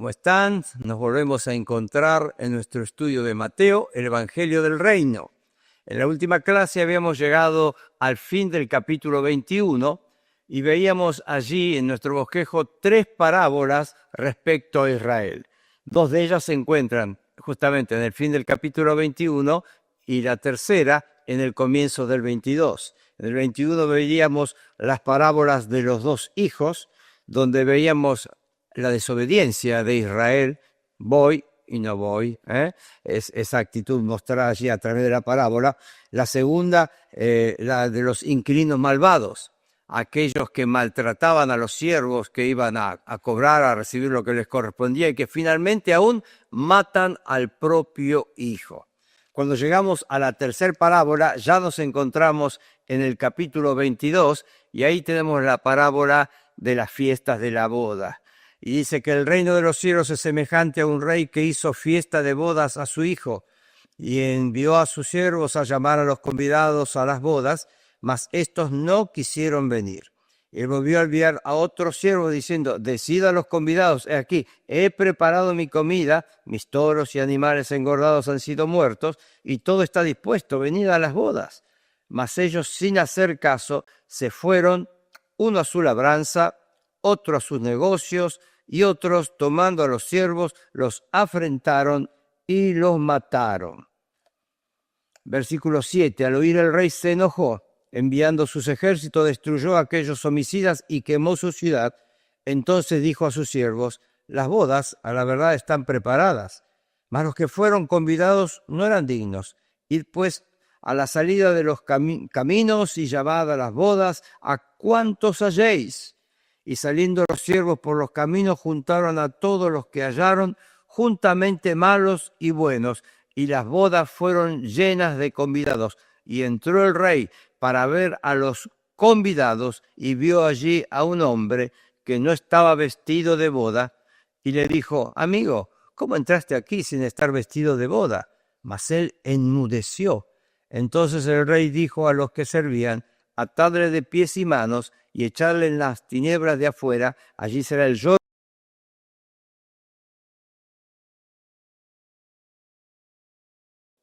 ¿Cómo están? Nos volvemos a encontrar en nuestro estudio de Mateo, el Evangelio del Reino. En la última clase habíamos llegado al fin del capítulo 21 y veíamos allí en nuestro bosquejo 3 parábolas respecto a Israel. 2 de ellas se encuentran justamente en el fin del capítulo 21 y la tercera en el comienzo del 22. En el 21 veíamos las parábolas de los 2 hijos, donde veíamos la desobediencia de Israel, voy y no voy, esa actitud mostrada allí a través de la parábola. La segunda, la de los inquilinos malvados, aquellos que maltrataban a los siervos que iban a cobrar, a recibir lo que les correspondía y que finalmente aún matan al propio hijo. Cuando llegamos a la tercera parábola, ya nos encontramos en el capítulo 22 y ahí tenemos la parábola de las fiestas de la boda. Y dice que el reino de los cielos es semejante a un rey que hizo fiesta de bodas a su hijo y envió a sus siervos a llamar a los convidados a las bodas, mas estos no quisieron venir. Y volvió a enviar a otros siervos diciendo, decid a los convidados, he aquí, he preparado mi comida, mis toros y animales engordados han sido muertos, y todo está dispuesto, venid a las bodas. Mas ellos, sin hacer caso, se fueron, uno a su labranza, otro a sus negocios, y otros, tomando a los siervos, los afrentaron y los mataron. Versículo 7. Al oír el rey se enojó, enviando sus ejércitos, destruyó a aquellos homicidas y quemó su ciudad. Entonces dijo a sus siervos, las bodas a la verdad están preparadas, mas los que fueron convidados no eran dignos. Id pues a la salida de los caminos y llamad a las bodas a cuantos halléis. Y saliendo los siervos por los caminos, juntaron a todos los que hallaron, juntamente malos y buenos, y las bodas fueron llenas de convidados. Y entró el rey para ver a los convidados, y vio allí a un hombre que no estaba vestido de boda, y le dijo, amigo, ¿cómo entraste aquí sin estar vestido de boda? Mas él enmudeció. Entonces el rey dijo a los que servían, atadle de pies y manos, y echarle en las tinieblas de afuera, allí será el lloro.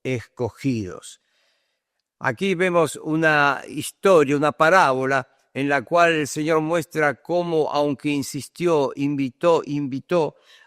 Escogidos. Aquí vemos una historia, una parábola, en la cual el Señor muestra cómo, aunque insistió, invitó,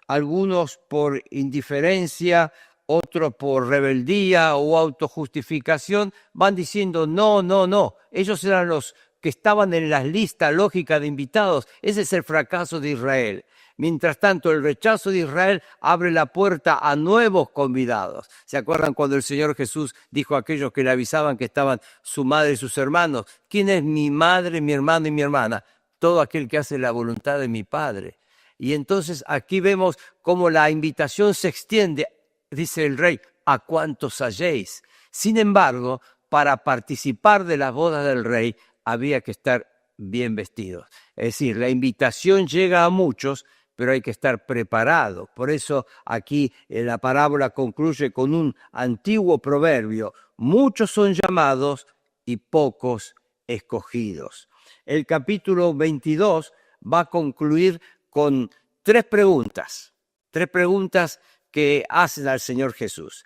algunos por indiferencia, otros por rebeldía o autojustificación, van diciendo no, no, no. Ellos eran los que estaban en las listas lógicas de invitados. Ese es el fracaso de Israel. Mientras tanto, el rechazo de Israel abre la puerta a nuevos convidados. ¿Se acuerdan cuando el Señor Jesús dijo a aquellos que le avisaban que estaban su madre y sus hermanos? ¿Quién es mi madre, mi hermano y mi hermana? Todo aquel que hace la voluntad de mi Padre. Y entonces aquí vemos cómo la invitación se extiende, dice el rey, a cuantos halléis. Sin embargo, para participar de las bodas del rey, había que estar bien vestidos. Es decir, la invitación llega a muchos, pero hay que estar preparado. Por eso aquí la parábola concluye con un antiguo proverbio. Muchos son llamados y pocos escogidos. El capítulo 22 va a concluir con 3 preguntas. 3 preguntas que hacen al Señor Jesús.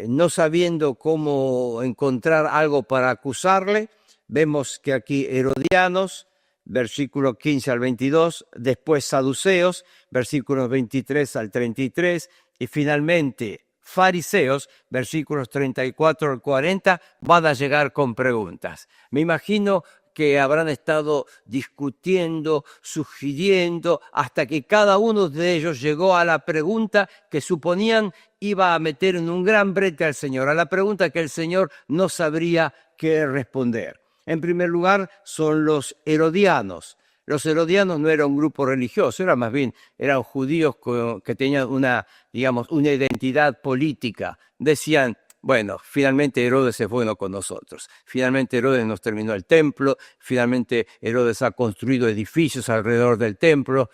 No sabiendo cómo encontrar algo para acusarle, vemos que aquí herodianos, versículos 15 al 22, después saduceos, versículos 23 al 33, y finalmente fariseos, versículos 34 al 40, van a llegar con preguntas. Me imagino que habrán estado discutiendo, sugiriendo, hasta que cada uno de ellos llegó a la pregunta que suponían iba a meter en un gran brete al Señor, a la pregunta que el Señor no sabría qué responder. En primer lugar, son los herodianos. Los herodianos no eran un grupo religioso, eran judíos que tenían una identidad política. Decían, bueno, finalmente Herodes es bueno con nosotros. Finalmente Herodes nos terminó el templo. Finalmente Herodes ha construido edificios alrededor del templo.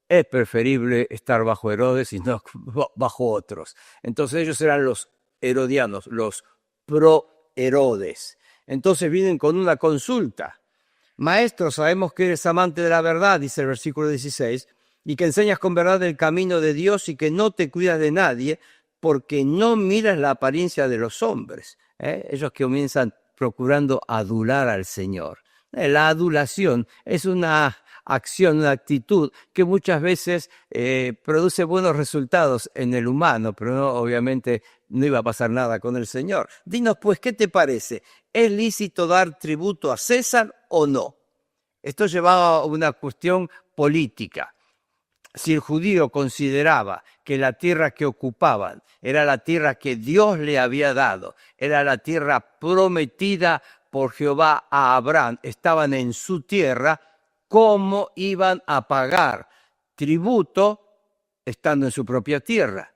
Es preferible estar bajo Herodes y no bajo otros. Entonces ellos eran los herodianos, los pro-Herodes. Entonces vienen con una consulta. Maestro, sabemos que eres amante de la verdad, dice el versículo 16, y que enseñas con verdad el camino de Dios y que no te cuidas de nadie porque no miras la apariencia de los hombres. Ellos que comienzan procurando adular al Señor. La adulación es una acción, una actitud que muchas veces produce buenos resultados en el humano, pero no, obviamente no iba a pasar nada con el Señor. Dinos pues, ¿qué te parece? ¿Es lícito dar tributo a César o no? Esto llevaba a una cuestión política. Si el judío consideraba que la tierra que ocupaban era la tierra que Dios le había dado, era la tierra prometida por Jehová a Abraham, estaban en su tierra, ¿cómo iban a pagar tributo estando en su propia tierra?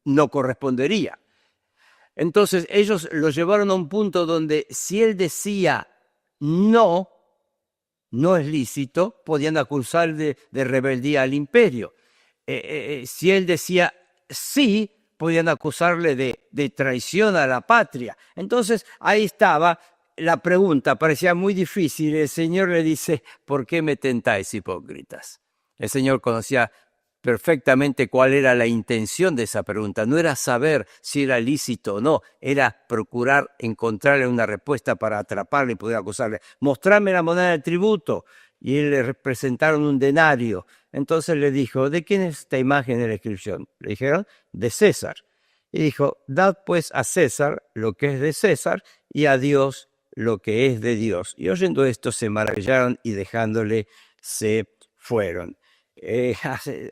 No correspondería. Entonces ellos lo llevaron a un punto donde si él decía no es lícito, podían acusarle de rebeldía al imperio. Si él decía sí, podían acusarle de traición a la patria. Entonces ahí estaba la pregunta, parecía muy difícil. El Señor le dice, ¿por qué me tentáis, hipócritas? El Señor conocía perfectamente cuál era la intención de esa pregunta. No era saber si era lícito o no, era procurar encontrarle una respuesta para atraparle y poder acusarle. Mostrarme la moneda del tributo. Y él le presentaron un denario. Entonces le dijo, ¿de quién es esta imagen de la inscripción? Le dijeron, de César. Y dijo, dad pues a César lo que es de César y a Dios lo que es de Dios. Y oyendo esto se maravillaron y dejándole se fueron.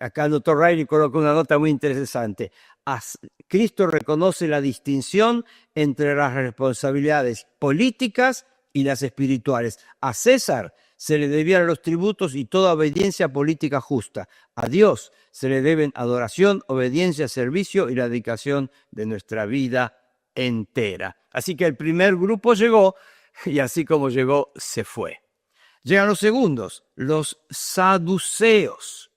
Acá el doctor Riley coloca una nota muy interesante. Cristo reconoce la distinción entre las responsabilidades políticas y las espirituales. A César se le debían los tributos y toda obediencia política justa. A Dios se le deben adoración, obediencia, servicio y la dedicación de nuestra vida entera. Así que el primer grupo llegó y así como llegó, se fue. Llegan los segundos, los saduceos.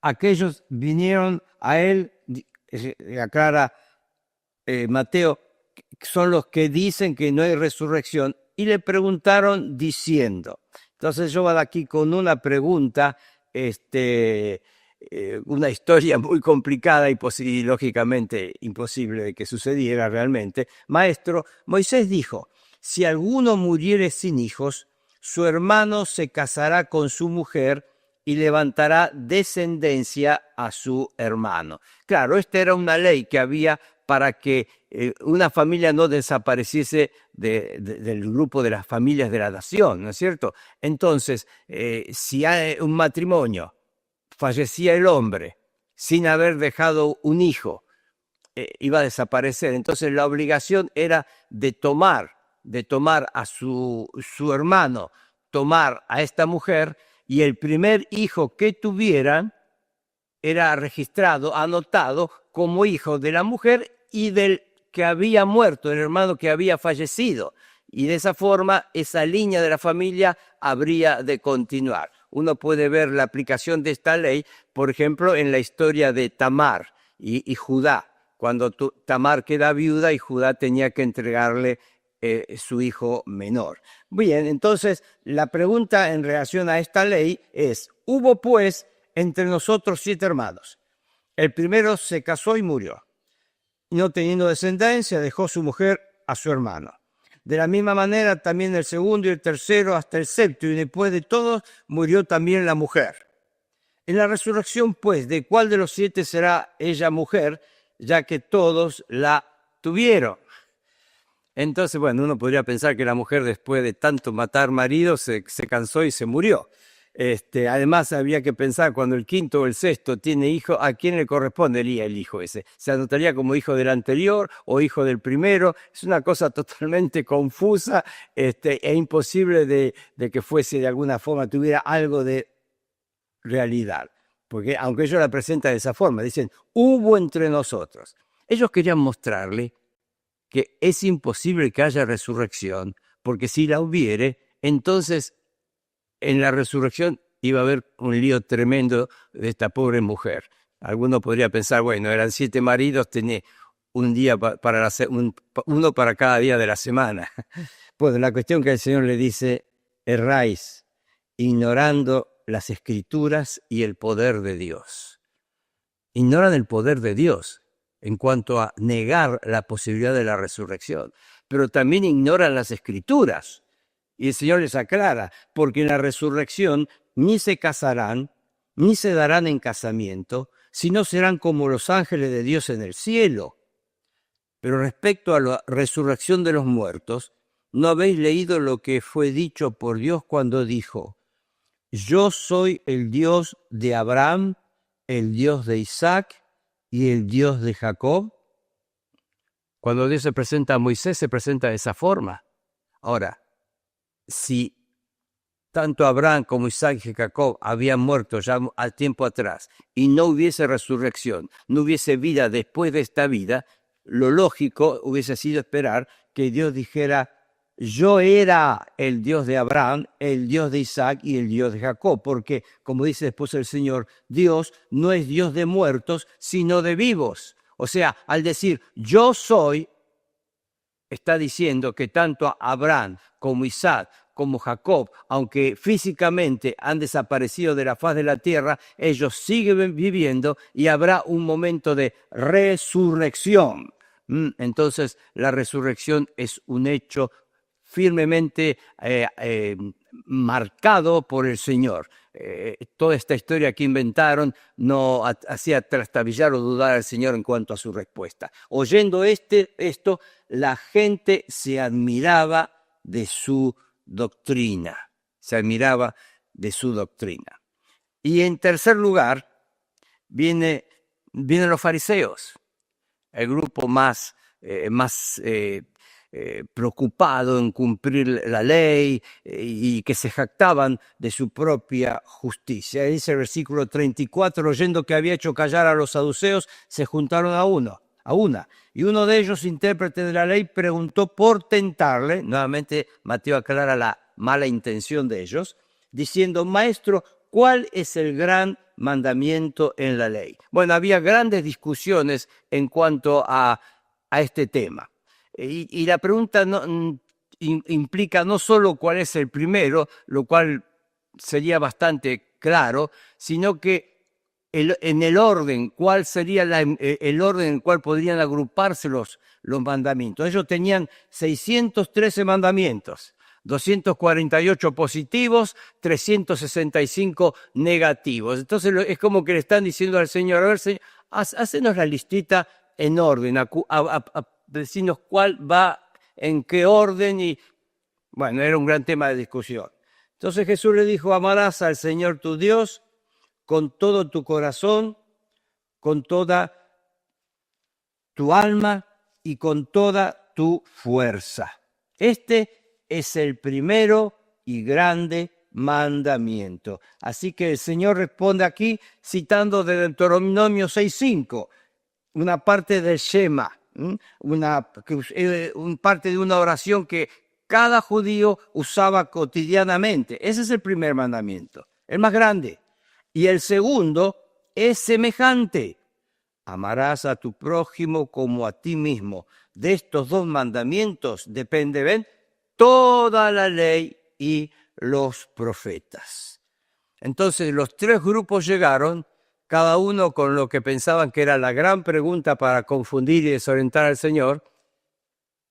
Aquellos vinieron a él, aclara Mateo, son los que dicen que no hay resurrección, y le preguntaron diciendo. Entonces yo voy aquí con una pregunta, una historia muy complicada y lógicamente imposible de que sucediera realmente. Maestro, Moisés dijo, si alguno muriere sin hijos, su hermano se casará con su mujer y levantará descendencia a su hermano. Claro, esta era una ley que había para que una familia no desapareciese del grupo de las familias de la nación, ¿no es cierto? Entonces, si hay un matrimonio, fallecía el hombre sin haber dejado un hijo, iba a desaparecer. Entonces la obligación era de tomar a su hermano, tomar a esta mujer, y el primer hijo que tuvieran era registrado, anotado como hijo de la mujer y del que había muerto, el hermano que había fallecido. Y de esa forma, esa línea de la familia habría de continuar. Uno puede ver la aplicación de esta ley, por ejemplo, en la historia de Tamar y Judá, cuando Tamar queda viuda y Judá tenía que entregarle su hijo menor. Bien, entonces la pregunta en relación a esta ley es, hubo pues entre nosotros 7 hermanos. El primero se casó y murió. No teniendo descendencia, dejó su mujer a su hermano. De la misma manera también el segundo y el tercero hasta el séptimo, y después de todos murió también la mujer. En la resurrección, pues, ¿de cuál de los 7 será ella mujer, ya que todos la tuvieron? Entonces, bueno, uno podría pensar que la mujer, después de tanto matar maridos, se cansó y se murió. Además, había que pensar, cuando el quinto o el sexto tiene hijo, ¿a quién le correspondería el hijo ese? ¿Se anotaría como hijo del anterior o hijo del primero? Es una cosa totalmente confusa e imposible de que fuese de alguna forma, tuviera algo de realidad. Porque aunque ellos la presentan de esa forma, dicen, hubo entre nosotros. Ellos querían mostrarle que es imposible que haya resurrección, porque si la hubiere, entonces en la resurrección iba a haber un lío tremendo de esta pobre mujer. Alguno podría pensar, bueno, eran 7 maridos, tenía un día uno para cada día de la semana. Pues la cuestión que el Señor le dice, erráis, ignorando las Escrituras y el poder de Dios. Ignoran el poder de Dios en cuanto a negar la posibilidad de la resurrección, pero también ignoran las Escrituras. Y el Señor les aclara, porque en la resurrección ni se casarán, ni se darán en casamiento, sino serán como los ángeles de Dios en el cielo. Pero respecto a la resurrección de los muertos, ¿no habéis leído lo que fue dicho por Dios cuando dijo: yo soy el Dios de Abraham, el Dios de Isaac y el Dios de Jacob? Cuando Dios se presenta a Moisés, se presenta de esa forma. Ahora, si tanto Abraham como Isaac y Jacob habían muerto ya al tiempo atrás y no hubiese resurrección, no hubiese vida después de esta vida, lo lógico hubiese sido esperar que Dios dijera: yo era el Dios de Abraham, el Dios de Isaac y el Dios de Jacob, porque, como dice después el Señor, Dios no es Dios de muertos, sino de vivos. O sea, al decir yo soy, está diciendo que tanto Abraham como Isaac como Jacob, aunque físicamente han desaparecido de la faz de la tierra, ellos siguen viviendo y habrá un momento de resurrección. Entonces, la resurrección es un hecho firmemente marcado por el Señor. Toda esta historia que inventaron no hacía trastabillar o dudar al Señor en cuanto a su respuesta. Oyendo esto, la gente se admiraba de su doctrina. Se admiraba de su doctrina. Y en tercer lugar, vienen los fariseos, el grupo más preocupado en cumplir la ley y que se jactaban de su propia justicia. Dice el versículo 34, oyendo que había hecho callar a los saduceos, se juntaron a una. Y uno de ellos, intérprete de la ley, preguntó por tentarle, nuevamente Mateo aclara la mala intención de ellos, diciendo: maestro, ¿cuál es el gran mandamiento en la ley? Bueno, había grandes discusiones en cuanto a este tema. Y la pregunta implica no solo cuál es el primero, lo cual sería bastante claro, sino que en el orden, cuál sería el orden en el cual podrían agruparse los mandamientos. Ellos tenían 613 mandamientos, 248 positivos, 365 negativos. Entonces es como que le están diciendo al Señor: a ver, Señor, hacenos la listita en orden, decirnos cuál va en qué orden. Y bueno, era un gran tema de discusión. Entonces Jesús le dijo: amarás al Señor tu Dios con todo tu corazón, con toda tu alma y con toda tu fuerza. Este es el primero y grande mandamiento. Así que el Señor responde aquí citando de Deuteronomio 6:5, una parte del Shema, parte de una oración que cada judío usaba cotidianamente. Ese es el primer mandamiento, el más grande. Y el segundo es semejante: amarás a tu prójimo como a ti mismo. De estos dos mandamientos depende, toda la ley y los profetas. Entonces los tres grupos llegaron, cada uno con lo que pensaban que era la gran pregunta para confundir y desorientar al Señor,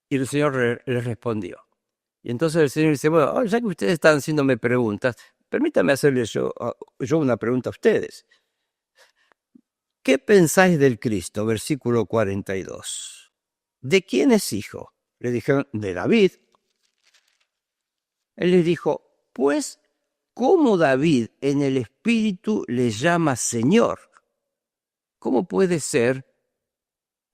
y el Señor les respondió. Y entonces el Señor dice: bueno, ya que ustedes están haciéndome preguntas, permítame hacerles yo una pregunta a ustedes. ¿Qué pensáis del Cristo? Versículo 42. ¿De quién es hijo? Le dijeron: de David. Él les dijo: pues, ¿cómo David en el Espíritu le llama Señor? ¿Cómo puede ser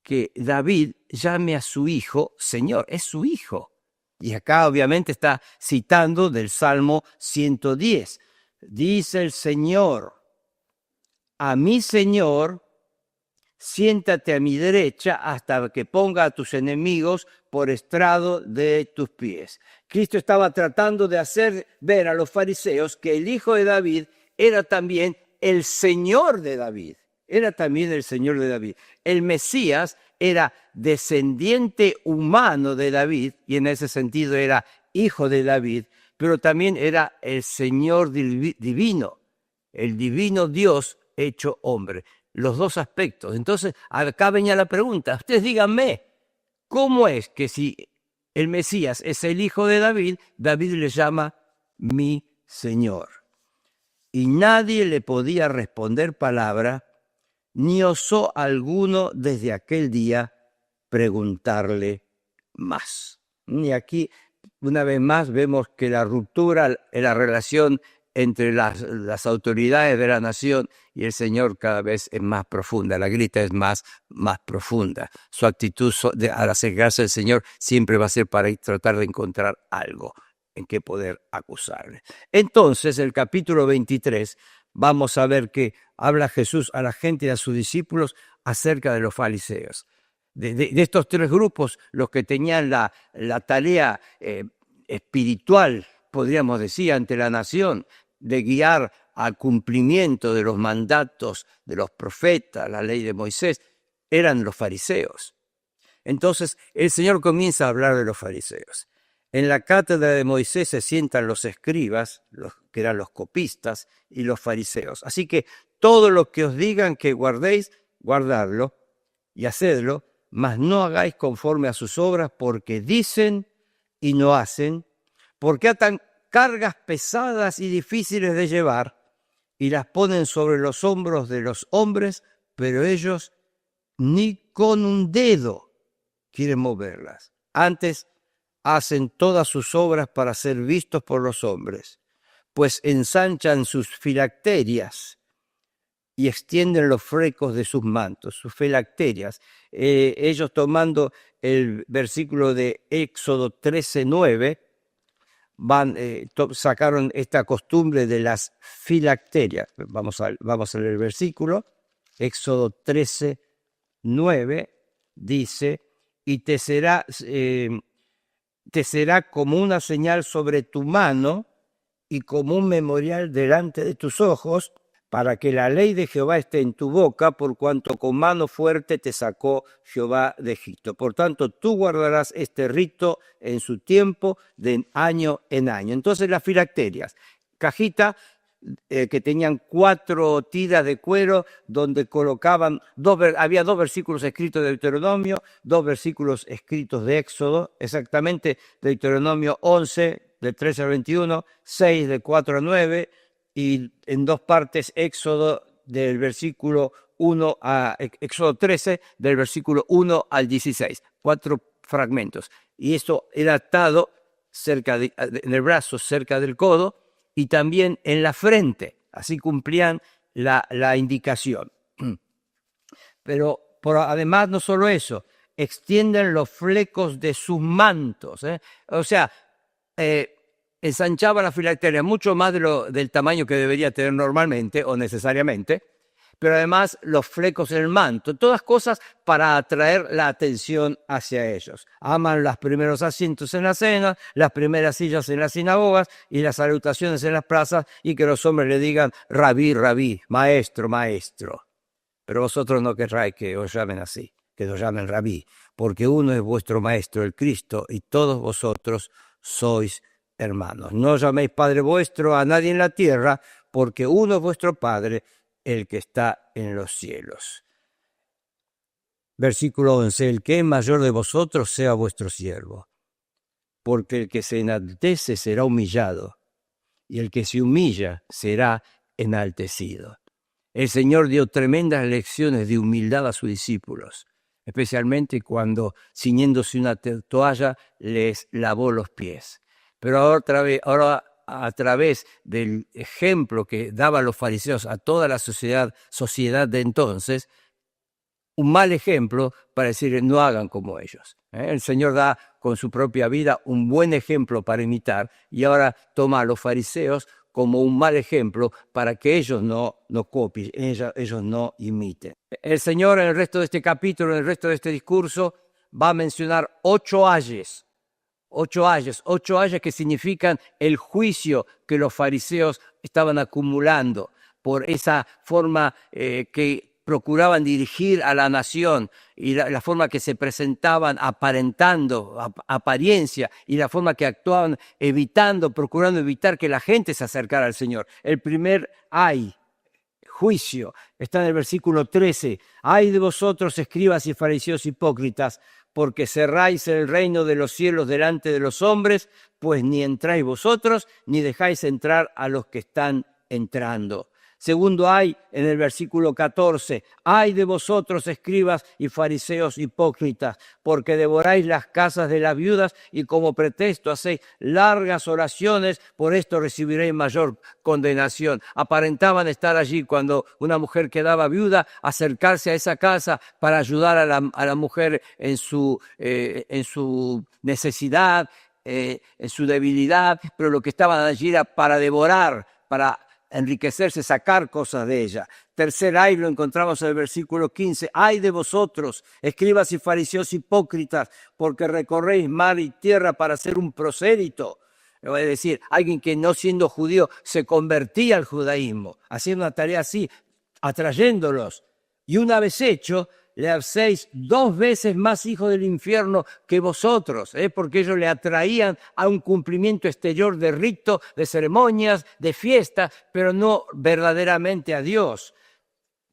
que David llame a su hijo Señor? Es su hijo. Y acá obviamente está citando del Salmo 110. Dice el Señor: a mi Señor, siéntate a mi derecha hasta que ponga a tus enemigos por estrado de tus pies. Cristo estaba tratando de hacer ver a los fariseos que el hijo de David era también el Señor de David. Era también el Señor de David. El Mesías era descendiente humano de David, y en ese sentido era hijo de David, pero también era el Señor divino. el divino Dios hecho hombre. Los dos aspectos. Entonces, acá venía la pregunta. Ustedes díganme, ¿cómo es que si el Mesías es el hijo de David, David le llama mi Señor? Y nadie le podía responder palabra, ni osó alguno desde aquel día preguntarle más. Y aquí, una vez más, vemos que la ruptura en la relación entre las autoridades de la nación y el Señor cada vez es más profunda, la grita es más profunda. Su actitud al acercarse al Señor siempre va a ser para tratar de encontrar algo en qué poder acusarle. Entonces, el capítulo 23, vamos a ver que habla Jesús a la gente y a sus discípulos acerca de los fariseos. De estos tres grupos, los que tenían la tarea espiritual, podríamos decir, ante la nación, de guiar al cumplimiento de los mandatos de los profetas, la ley de Moisés, eran los fariseos. Entonces, el Señor comienza a hablar de los fariseos. En la cátedra de Moisés se sientan los escribas, que eran los copistas, y los fariseos. Así que todo lo que os digan que guardéis, guardadlo y hacedlo, mas no hagáis conforme a sus obras, porque dicen y no hacen, porque atan cargas pesadas y difíciles de llevar, y las ponen sobre los hombros de los hombres, pero ellos ni con un dedo quieren moverlas. Antes hacen todas sus obras para ser vistos por los hombres, pues ensanchan sus filacterias y extienden los flecos de sus mantos, sus filacterias. Ellos, tomando el versículo de Éxodo 13:9, sacaron esta costumbre de las filacterias. Vamos a leer el versículo. Éxodo 13:9 dice: y te será como una señal sobre tu mano y como un memorial delante de tus ojos, para que la ley de Jehová esté en tu boca, por cuanto con mano fuerte te sacó Jehová de Egipto. Por tanto, tú guardarás este rito en su tiempo, de año en año. Entonces, las filacterias, cajita que tenían 4 tiras de cuero, donde colocaban, había 2 versículos escritos de Deuteronomio, 2 versículos escritos de Éxodo, exactamente Deuteronomio 11, del 13 al 21, 6, del 4 al 9, y en 2 partes Éxodo del versículo 1 a Éxodo 13, del versículo 1 al 16, 4 fragmentos. Y esto era atado en el brazo, cerca del codo, y también en la frente. Así cumplían la indicación. Pero además, no solo eso, extienden los flecos de sus mantos. O sea, ensanchaba la filacteria mucho más del tamaño que debería tener normalmente o necesariamente, pero además los flecos en el manto, todas cosas para atraer la atención hacia ellos. Aman los primeros asientos en la cena, las primeras sillas en las sinagogas y las salutaciones en las plazas, y que los hombres le digan rabí, rabí, maestro, maestro. Pero vosotros no querráis que os llamen así, que os llamen rabí, porque uno es vuestro maestro, el Cristo, y todos vosotros sois hermanos. No llaméis Padre vuestro a nadie en la tierra, porque uno es vuestro Padre, el que está en los cielos. Versículo 11, el que es mayor de vosotros sea vuestro siervo, porque el que se enaltece será humillado, y el que se humilla será enaltecido. El Señor dio tremendas lecciones de humildad a sus discípulos, especialmente cuando, ciñéndose una toalla, les lavó los pies. Pero ahora a través del ejemplo que daban los fariseos a toda la sociedad de entonces, un mal ejemplo para decir no hagan como ellos. El Señor da con su propia vida un buen ejemplo para imitar, y ahora toma a los fariseos como un mal ejemplo para que ellos no copien, ellos no imiten. El Señor, en el resto de este capítulo, en el resto de este discurso, va a mencionar 8 ayes. 8 ayes que significan el juicio que los fariseos estaban acumulando por esa forma que procuraban dirigir a la nación, y la forma que se presentaban aparentando apariencia, y la forma que actuaban procurando evitar que la gente se acercara al Señor. El primer ay juicio. Está en el versículo 13. Ay de vosotros, escribas y fariseos hipócritas, porque cerráis el reino de los cielos delante de los hombres, pues ni entráis vosotros, ni dejáis entrar a los que están entrando. Segundo hay en el versículo 14, ay de vosotros, escribas y fariseos hipócritas, porque devoráis las casas de las viudas y como pretexto hacéis largas oraciones, por esto recibiréis mayor condenación. Aparentaban estar allí cuando una mujer quedaba viuda, acercarse a esa casa para ayudar a la mujer en su necesidad, en su debilidad, pero lo que estaban allí era para devorar, para enriquecerse, sacar cosas de ella. Tercer ay lo encontramos en el versículo 15. Ay de vosotros, escribas y fariseos hipócritas, porque recorréis mar y tierra para ser un prosélito. Es decir, alguien que no siendo judío se convertía al judaísmo, haciendo una tarea así, atrayéndolos. Y una vez hecho, le hacéis 2 veces más hijos del infierno que vosotros, porque ellos le atraían a un cumplimiento exterior de rito, de ceremonias, de fiestas, pero no verdaderamente a Dios.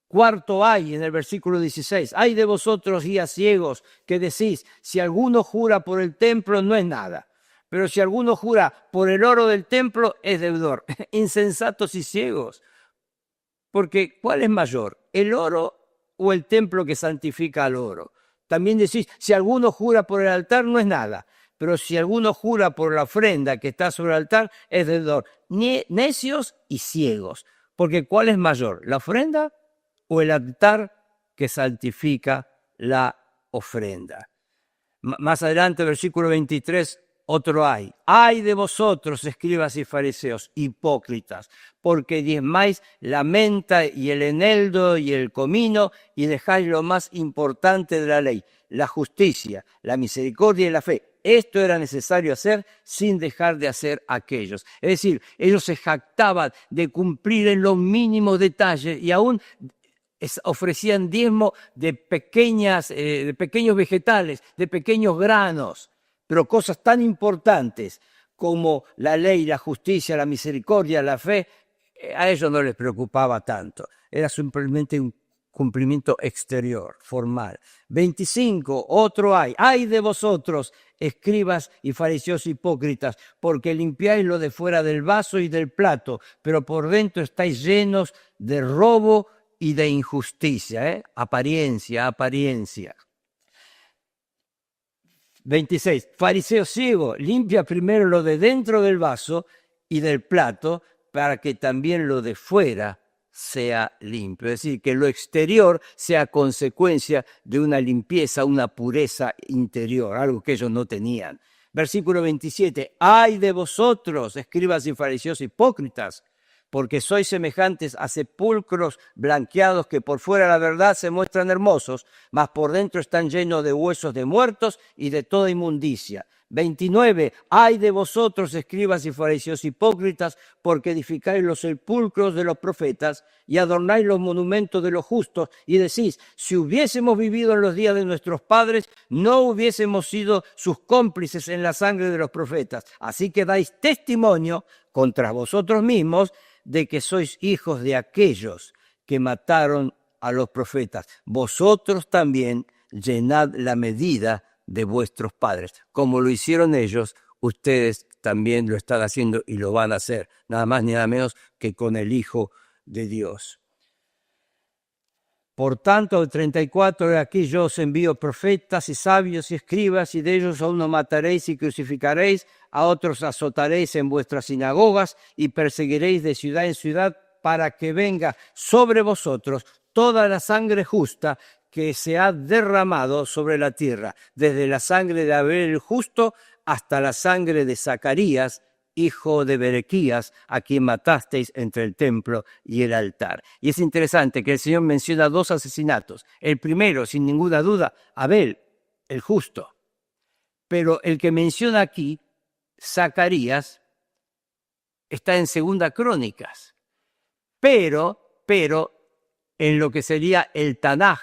Cuarto hay en el versículo 16, ay de vosotros guías ciegos que decís, si alguno jura por el templo no es nada, pero si alguno jura por el oro del templo es deudor. Insensatos y ciegos, porque ¿cuál es mayor? ¿El oro o el templo que santifica al oro? También decís, si alguno jura por el altar no es nada, pero si alguno jura por la ofrenda que está sobre el altar es deudor. Necios y ciegos, porque ¿cuál es mayor? ¿La ofrenda o el altar que santifica la ofrenda? Más adelante, versículo 23, otro hay. Ay de vosotros, escribas y fariseos, hipócritas, porque diezmáis la menta y el eneldo y el comino y dejáis lo más importante de la ley, la justicia, la misericordia y la fe. Esto era necesario hacer sin dejar de hacer aquellos. Es decir, ellos se jactaban de cumplir en los mínimos detalles y aún ofrecían diezmo de pequeños vegetales, de pequeños granos. Pero cosas tan importantes como la ley, la justicia, la misericordia, la fe, a ellos no les preocupaba tanto. Era simplemente un cumplimiento exterior, formal. 25, otro hay. Ay de vosotros, escribas y fariseos hipócritas, porque limpiáis lo de fuera del vaso y del plato, pero por dentro estáis llenos de robo y de injusticia. Apariencia. 26. Fariseo ciego, limpia primero lo de dentro del vaso y del plato para que también lo de fuera sea limpio. Es decir, que lo exterior sea consecuencia de una limpieza, una pureza interior, algo que ellos no tenían. Versículo 27. Ay de vosotros, escribas y fariseos hipócritas, porque sois semejantes a sepulcros blanqueados que por fuera la verdad se muestran hermosos, mas por dentro están llenos de huesos de muertos y de toda inmundicia. 29. Ay de vosotros, escribas y fariseos hipócritas, porque edificáis los sepulcros de los profetas y adornáis los monumentos de los justos y decís, si hubiésemos vivido en los días de nuestros padres, no hubiésemos sido sus cómplices en la sangre de los profetas. Así que dais testimonio contra vosotros mismos de que sois hijos de aquellos que mataron a los profetas. Vosotros también llenad la medida de vuestros padres. Como lo hicieron ellos, ustedes también lo están haciendo y lo van a hacer, nada más ni nada menos que con el Hijo de Dios. Por tanto, el 34, aquí yo os envío profetas y sabios y escribas, y de ellos a uno mataréis y crucificaréis, a otros azotaréis en vuestras sinagogas y perseguiréis de ciudad en ciudad para que venga sobre vosotros toda la sangre justa que se ha derramado sobre la tierra, desde la sangre de Abel el justo hasta la sangre de Zacarías, hijo de Berequías, a quien matasteis entre el templo y el altar. Y es interesante que el Señor menciona 2 asesinatos. El primero, sin ninguna duda, Abel, el justo. Pero el que menciona aquí, Zacarías, está en 2 Crónicas. Pero, en lo que sería el Tanaj,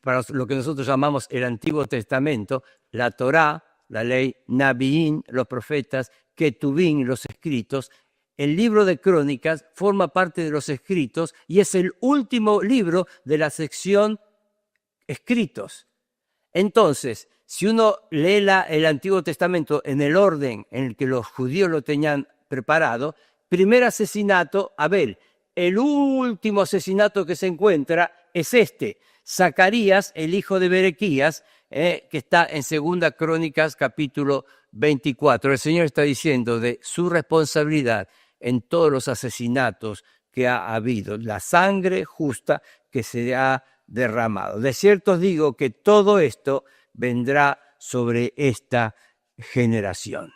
para lo que nosotros llamamos el Antiguo Testamento, la Torá, la ley, Nabiín, los profetas, Ketubín, los escritos, el libro de Crónicas forma parte de los escritos y es el último libro de la sección escritos. Entonces, si uno lee el Antiguo Testamento en el orden en el que los judíos lo tenían preparado, primer asesinato, Abel. El último asesinato que se encuentra es este, Zacarías, el hijo de Berequías, que está en 2 Crónicas capítulo 24. El Señor está diciendo de su responsabilidad en todos los asesinatos que ha habido, la sangre justa que se ha derramado. De cierto os digo que todo esto vendrá sobre esta generación.